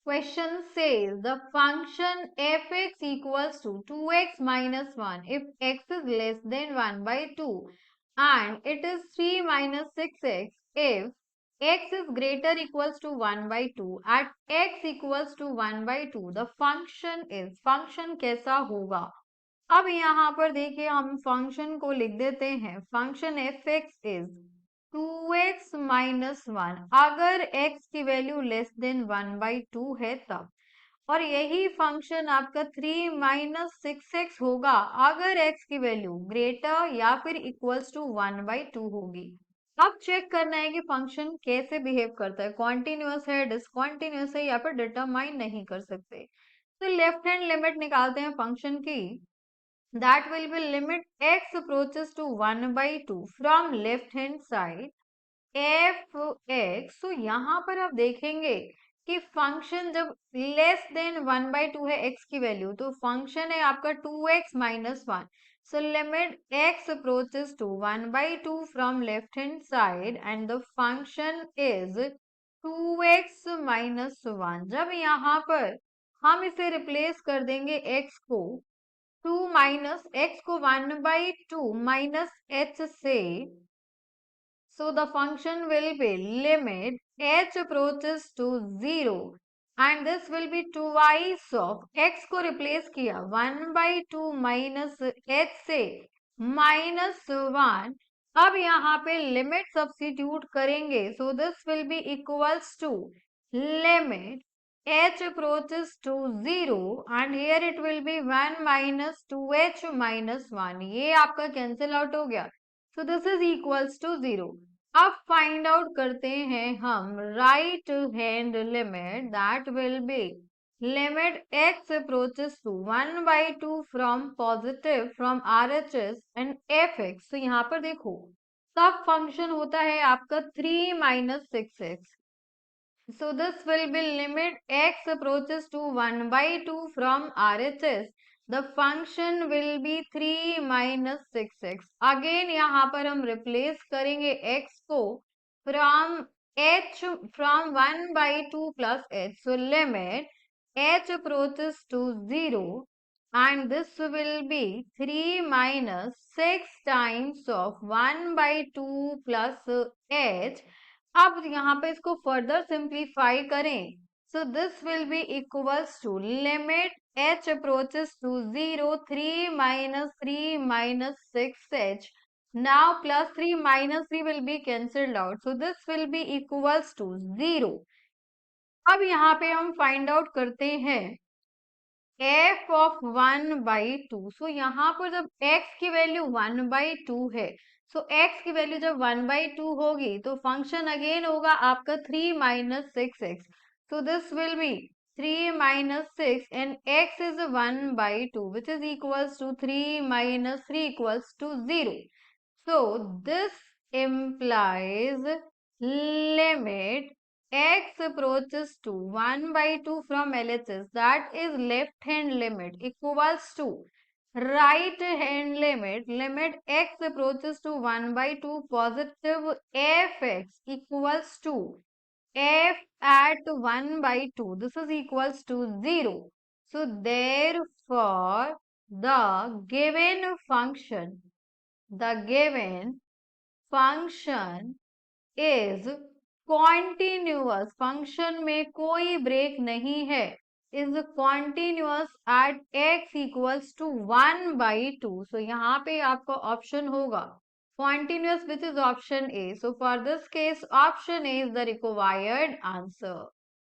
Question says the function f(x) equals to 2x minus 1 if x is less than 1 by 2 and it is 3 minus 6x if x is greater equals to 1 by 2 at x equals to 1 by 2 the function is function कैसा होगा। अब यहाँ पर देखिए हम function को लिख देते हैं function f(x) is 2x minus 1 अगर x की वैल्यू लेस देन 1 बाई 2 है तब, और यही फंक्शन आपका 3 माइनस 6x होगा अगर x की वैल्यू ग्रेटर या फिर इक्वल्स टू 1 बाई 2 होगी। अब चेक करना है कि फंक्शन कैसे बिहेव करता है, कॉन्टिन्यूअस है, डिसकॉन्टिन्यूअस है या फिर डिटरमाइन नहीं कर सकते। तो लेफ्ट हैंड लिमिट निकालते हैं फंक्शन की, that will be limit x approaches to 1 by 2 from left hand side f(x). तो यहाँ पर आप देखेंगे कि फंक्शन जब लेस देन 1 by 2 है x की वैल्यू, तो फंक्शन है आपका 2x minus 1. So limit x approaches to 1 by 2 from left hand side and the function is 2x minus 1. जब यहाँ पर हम इसे रिप्लेस कर देंगे x को 2 माइनस x को 1 बाई 2 माइनस h से, so the function will be limit h approaches to 0 and this will be twice of x को रिप्लेस किया 1 बाई 2 माइनस h से माइनस 1। अब यहाँ पे लिमिट सब्स्टिट्यूट करेंगे, so this will be equals to limit h approaches to 0 and here it will be 1 minus 2h minus 1. ये आपका cancel out हो गया, so this is equals to 0. अब फाइंड आउट करते हैं हम right hand limit, that will be limit x approaches to 1 by 2 from positive from RHS and fx. तो यहाँ पर देखो सब फंक्शन होता है आपका 3 minus 6x. So this will be limit x approaches to 1 by 2 from RHS. The function will be 3 minus 6x. Again यहाँ पर हम replace करेंगे x को from h from 1 by 2 plus h. So limit h approaches to 0 and this will be 3 minus 6 times of 1 by 2 plus h. अब यहाँ पे इसको further simplify करें, so this will be equals to limit h approaches to 0 3 minus 3 minus 6h. Now plus 3 minus 3 will be cancelled out, so this will be equals to 0. अब यहाँ पे हम find out करते हैं f of 1 by 2. सो यहाँ पर जब x की वैल्यू 1 by 2 है, सो x की वैल्यू जब 1 by 2 होगी तो फंक्शन अगेन होगा आपका 3 minus 6x. So this will B 3 minus 6 and x is 1 by 2 which is equals to 3 minus 3 equals to 0. So this implies limit x approaches to 1 by 2 from LHS, that is left hand limit, equals to right hand limit, limit x approaches to 1 by 2 positive fx equals to f at 1 by 2. This is equals to 0. So therefore the given function is continuous. Function में कोई break नहीं है, is continuous at x equals to 1 by 2. So यहाँ पे आपका option होगा continuous, which is option A. So for this case option A is the required answer.